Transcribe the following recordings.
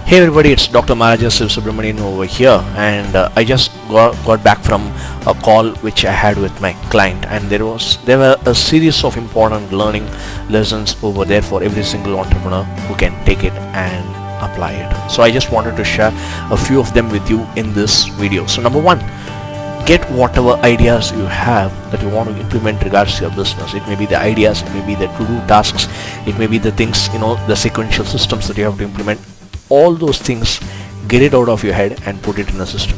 Hey everybody, it's Dr. Maharaja SivaSubramanian over here, and I just got back from a call which I had with my client, and there were a series of important learning lessons over there for every single entrepreneur who can take it and apply it. So I just wanted to share a few of them with you in this video. So number one, get whatever ideas you have that you want to implement regards to your business. It may be the ideas, it may be the to-do tasks, it may be the things, the sequential systems that you have to implement. All those things, get it out of your head and put it in a system.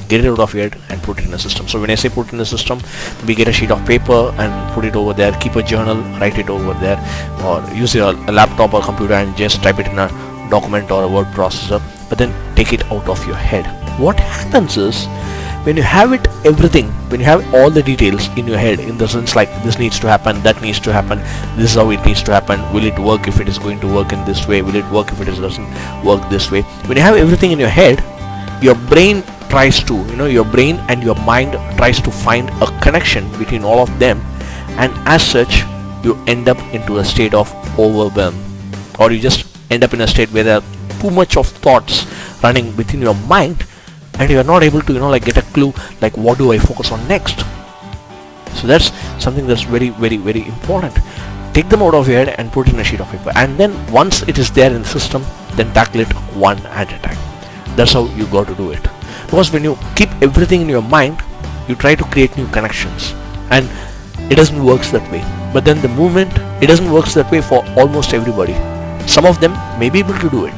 Get it out of your head and put it in a system. So when I say put in a system, we get a sheet of paper and put it over there, keep a journal, write it over there, or use your laptop or computer and just type it in a document or a word processor, but then take it out of your head. What happens is, when you have everything, when you have all the details in your head, in the sense like this needs to happen, that needs to happen, this is how it needs to happen, will it work if it is going to work in this way, will it work if it doesn't work this way. When you have everything in your head, your brain tries to, your brain and your mind tries to find a connection between all of them, and as such, you end up into a state of overwhelm, or you just end up in a state where there are too much of thoughts running within your mind, and you are not able to get a clue like what do I focus on next. So that's something that's very important. Take them out of your head and put it in a sheet of paper, and then once it is there in the system, then tackle it one at a time. That's how you got to do it, because when you keep everything in your mind, you try to create new connections, and it doesn't work that way. But then the moment it doesn't work that way for almost everybody. Some of them may be able to do it,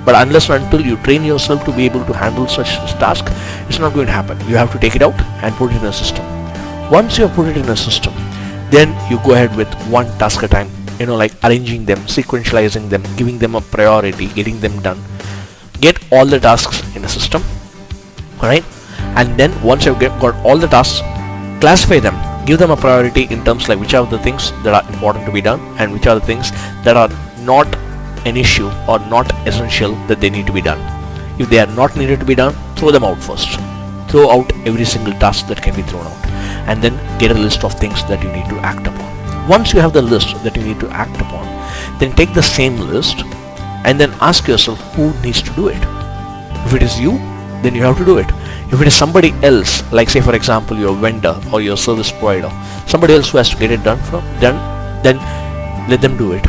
but unless and until you train yourself to be able to handle such task, it's not going to happen. You have to take it out and put it in a system. Once you have put it in a system, then you go ahead with one task at a time, like arranging them, sequentializing them, giving them a priority, getting them done. Get all the tasks in a system, alright? And then once you've got all the tasks, classify them, give them a priority in terms like which are the things that are important to be done and which are the things that are not an issue or not essential that they need to be done. If they are not needed to be done, throw them out first. Throw out every single task that can be thrown out, and then get a list of things that you need to act upon. Once you have the list that you need to act upon, then take the same list and then ask yourself who needs to do it. If it is you, then you have to do it. If it is somebody else, like say for example your vendor or your service provider, somebody else who has to get it done, then let them do it.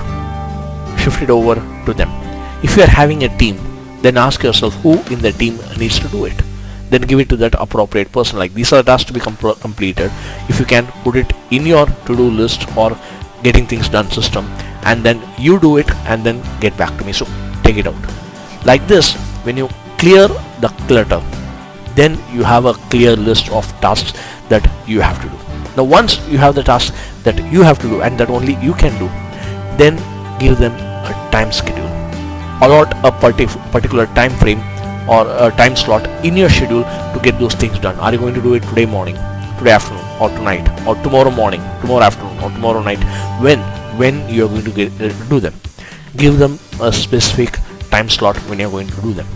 Shift it over to them. If you are having a team, then ask yourself who in the team needs to do it. Then give it to that appropriate person. Like these are tasks to be completed. If you can put it in your to-do list or getting things done system, and then you do it and then get back to me. So take it out. Like this, when you clear the clutter, then you have a clear list of tasks that you have to do. Now once you have the tasks that you have to do and that only you can do, then give them a time schedule. Allot a particular time frame or a time slot in your schedule to get those things done. Are you going to do it today morning, today afternoon, or tonight, or tomorrow morning, tomorrow afternoon, or tomorrow night? When you are going to do them. Give them a specific time slot when you are going to do them.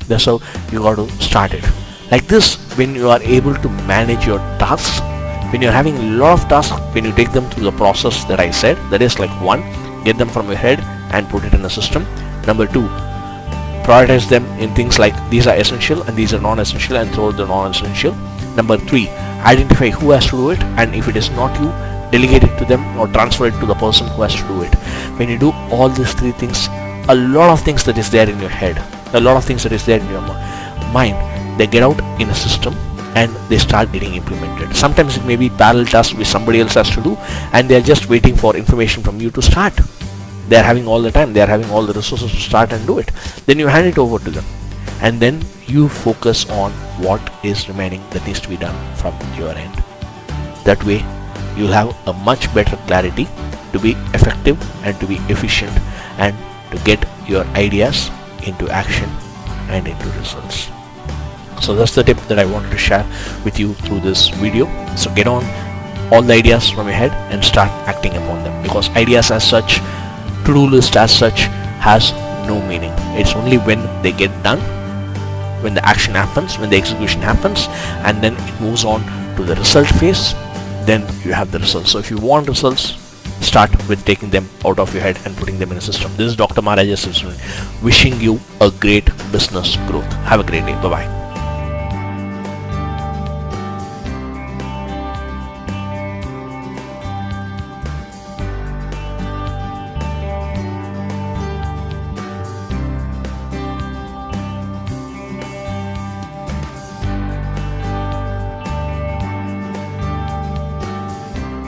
That's how you got to start it. Like this, when you are able to manage your tasks, when you are having a lot of tasks, when you take them through the process that I said, that is like one, get them from your head and put it in a system. Number two, prioritize them in things like these are essential and these are non-essential, and throw the non-essential. Number three, identify who has to do it, and if it is not you, delegate it to them or transfer it to the person who has to do it. When you do all these three things, a lot of things that is there in your head, a lot of things that is there in your mind, they get out in a system and they start getting implemented. Sometimes it may be parallel tasks which somebody else has to do, and they are just waiting for information from you to start. They are having all the time, they are having all the resources to start and do it. Then you hand it over to them, and then you focus on what is remaining that needs to be done from your end. That way you'll have a much better clarity to be effective and to be efficient and to get your ideas into action and into results. So that's the tip that I wanted to share with you through this video. So get on all the ideas from your head and start acting upon them, because ideas as such, to-do list as such, has no meaning. It's only when they get done, when the action happens, when the execution happens, and then it moves on to the result phase, then you have the results. So if you want results, start with taking them out of your head and putting them in a system. This is Dr. Maharaja SivaSubramanian wishing you a great business growth. Have a great day. Bye bye.